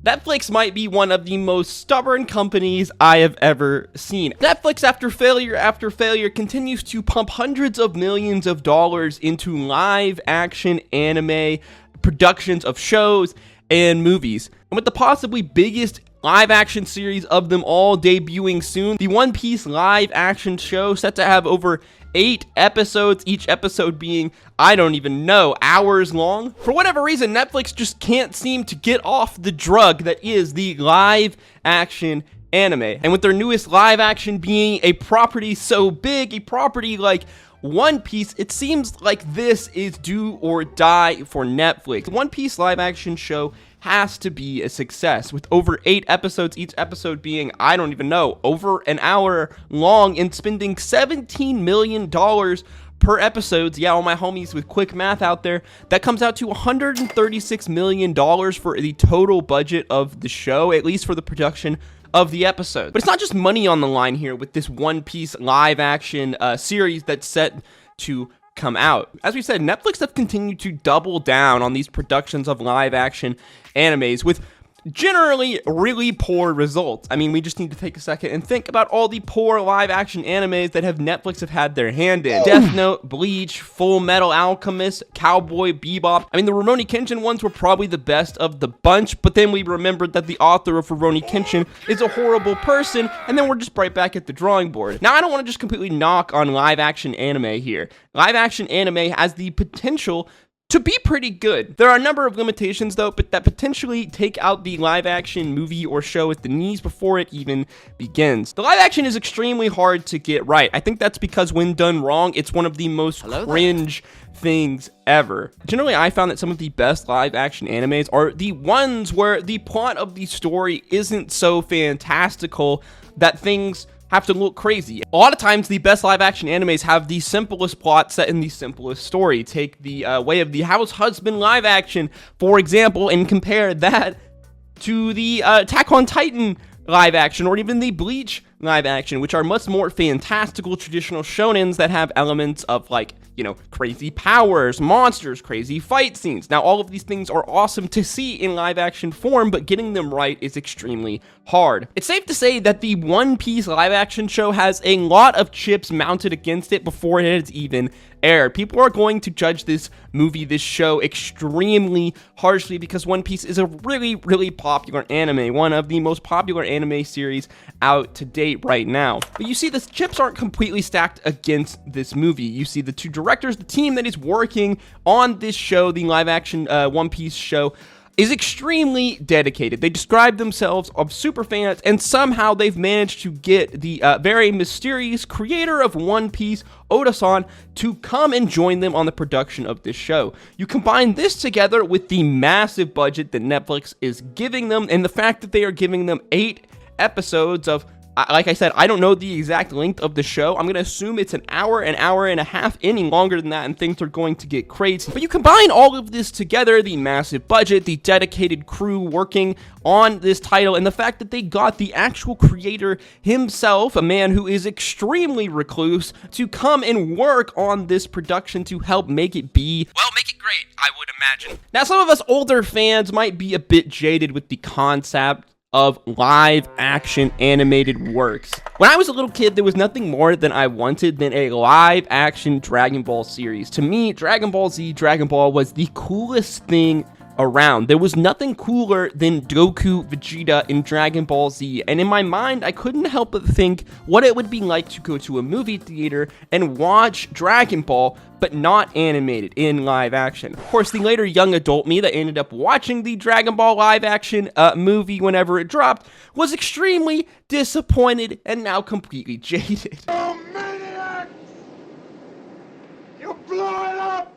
Netflix might be one of the most stubborn companies I have ever seen. Netflix, after failure, continues to pump hundreds of millions of dollars into live action anime productions of shows and movies. And with the possibly biggest live action series of them all debuting soon, the One Piece live action show set to have over 8 episodes, each episode being, I don't even know, hours long. For whatever reason, Netflix just can't seem to get off the drug that is the live action anime. And with their newest live action being a property so big, a property like One Piece, it seems like this is do or die for Netflix. The One Piece live action show has to be a success, with over 8 episodes, each episode being, I don't even know, over an hour long, and spending $17 million per episode. Yeah, all my homies with quick math out there, that comes out to $136 million for the total budget of the show, at least for the production of the episode. But it's not just money on the line here with this One Piece live action series that's set to come out. As we said, Netflix have continued to double down on these productions of live action animes with generally really poor results. I mean, we just need to take a second and think about all the poor live action animes that Netflix have had their hand in. Death Note, Bleach, Full Metal Alchemist, Cowboy Bebop. I mean, the Rurouni Kenshin ones were probably the best of the bunch, but then we remembered that the author of Rurouni Kenshin is a horrible person, and then we're just right back at the drawing board. Now, I don't want to just completely knock on live action anime here. Live action anime has the potential to be pretty good. There are a number of limitations though, but that potentially take out the live action movie or show at the knees before it even begins. The live action is extremely hard to get right. I think that's because when done wrong, it's one of the most cringe things ever. Generally, I found that some of the best live action animes are the ones where the plot of the story isn't so fantastical that things have to look crazy. A lot of times, the best live action animes have the simplest plot set in the simplest story. Take the Way of the House Husband live action, for example, and compare that to the Attack on Titan live action, or even the Bleach live action, which are much more fantastical traditional shonens that have elements of, like, you know, crazy powers, monsters, crazy fight scenes. Now, all of these things are awesome to see in live action form, but getting them right is extremely hard. It's safe to say that the One Piece live action show has a lot of chips mounted against it before it has even aired. People are going to judge this movie, this show, extremely harshly because One Piece is a really, really popular anime, one of the most popular anime series out to date right now. But you see, the chips aren't completely stacked against this movie. You see the two directors, the team that is working on this show, the live action One Piece show, is extremely dedicated. They describe themselves as super fans, and somehow they've managed to get the very mysterious creator of One Piece, Oda-san, to come and join them on the production of this show. You combine this together with the massive budget that Netflix is giving them, and the fact that they are giving them 8 episodes of, like I said, I don't know the exact length of the show. I'm going to assume it's an hour and a half, any longer than that, and things are going to get crazy. But you combine all of this together, the massive budget, the dedicated crew working on this title, and the fact that they got the actual creator himself, a man who is extremely recluse, to come and work on this production to help make it be, well, make it great, I would imagine. Now, some of us older fans might be a bit jaded with the concept of live action animated works. When I was a little kid, there was nothing more than I wanted than a live action Dragon Ball series. To me, Dragon Ball Z, Dragon Ball was the coolest thing around. There was nothing cooler than Goku, Vegeta in Dragon Ball Z, and in my mind, I couldn't help but think what it would be like to go to a movie theater and watch Dragon Ball, but not animated in live action. Of course, the later young adult me that ended up watching the Dragon Ball live action movie whenever it dropped was extremely disappointed and now completely jaded. Oh, maniac! You blew it up!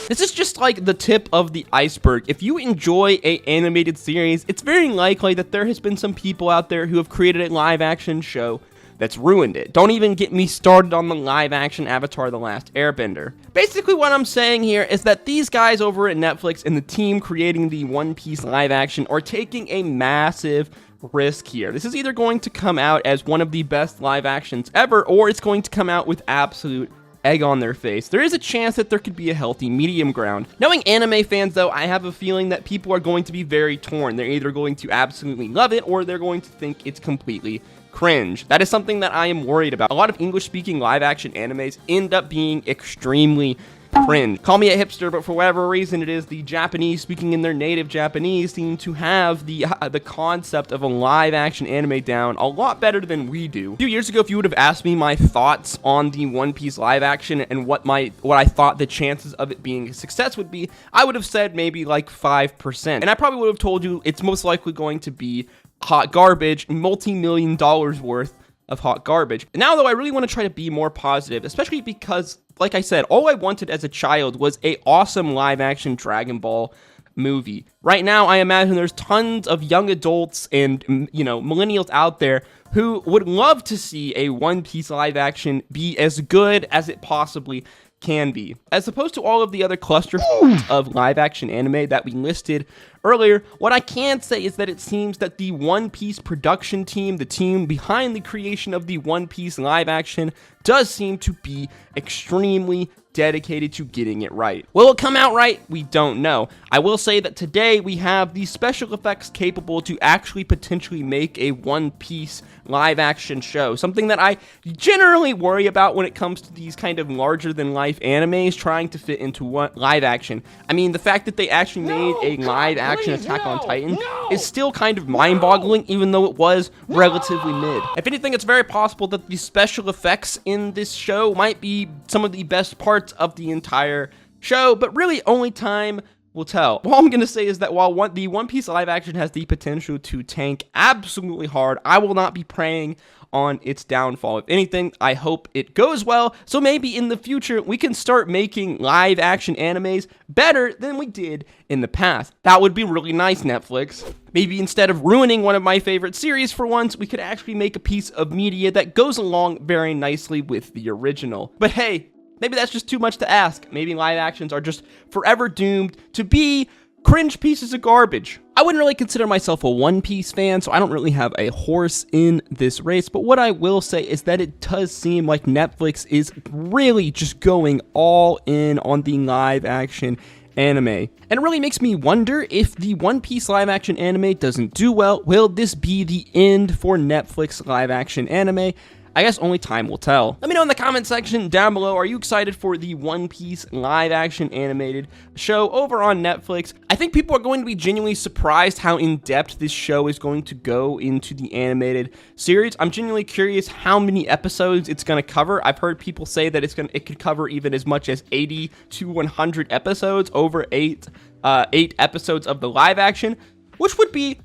This is just like the tip of the iceberg. If you enjoy an animated series, it's very likely that there has been some people out there who have created a live action show that's ruined it. Don't even get me started on the live action Avatar: The Last Airbender. Basically what I'm saying here is that these guys over at Netflix and the team creating the One Piece live action are taking a massive risk here. This is either going to come out as one of the best live actions ever, or it's going to come out with absolute egg on their face. There is a chance that there could be a healthy medium ground. Knowing anime fans, though, I have a feeling that people are going to be very torn. They're either going to absolutely love it or they're going to think it's completely cringe. That is something that I am worried about. A lot of English-speaking live-action animes end up being extremely cringe. Call me a hipster, but for whatever reason it is, the Japanese speaking in their native Japanese seem to have the concept of a live-action anime down a lot better than we do. A few years ago, if you would have asked me my thoughts on the One Piece live-action and what I thought the chances of it being a success would be, I would have said maybe like 5%. And I probably would have told you it's most likely going to be hot garbage, multi-million dollars worth of hot garbage. Now, though, I really want to try to be more positive, especially because, like I said, all I wanted as a child was a awesome live-action Dragon Ball movie. Right now, I imagine there's tons of young adults and, millennials out there who would love to see a One Piece live-action be as good as it possibly can be. As opposed to all of the other clusters of live-action anime that we listed earlier, what I can say is that it seems that the One Piece production team, the team behind the creation of the One Piece live-action, does seem to be extremely dedicated to getting it right. Will it come out right? We don't know. I will say that today we have the special effects capable to actually potentially make a One Piece live action show, something that I generally worry about when it comes to these kind of larger than life animes trying to fit into live action. I mean, the fact that they actually made a live action Attack on Titan is still kind of mind-boggling, even though it was relatively mid. If anything, it's very possible that the special effects in this show might be some of the best parts of the entire show, but really only time will tell. All I'm going to say is that while the One Piece live action has the potential to tank absolutely hard, I will not be preying on its downfall. If anything, I hope it goes well, so maybe in the future we can start making live action animes better than we did in the past. That would be really nice, Netflix. Maybe instead of ruining one of my favorite series for once, we could actually make a piece of media that goes along very nicely with the original. But hey, maybe that's just too much to ask. Maybe live actions are just forever doomed to be cringe pieces of garbage. I wouldn't really consider myself a One Piece fan, so I don't really have a horse in this race, but what I will say is that it does seem like Netflix is really just going all in on the live action anime. And it really makes me wonder, if the One Piece live action anime doesn't do well, will this be the end for Netflix live action anime? I guess only time will tell. Let me know in the comment section down below, are you excited for the One Piece live action animated show over on Netflix? I think people are going to be genuinely surprised how in-depth this show is going to go into the animated series. I'm genuinely curious how many episodes it's going to cover. I've heard people say that it could cover even as much as 80 to 100 episodes over eight episodes of the live action, which would be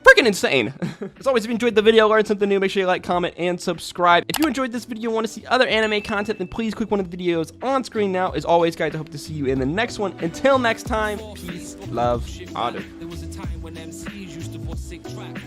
freaking insane. As always, if you enjoyed the video, learned something new, make sure you like, comment, and subscribe. If you enjoyed this video and want to see other anime content, then please click one of the videos on screen now. As always, guys, I hope to see you in the next one. Until next time, peace, love, honor. There was a time when MCs used to voice sick track.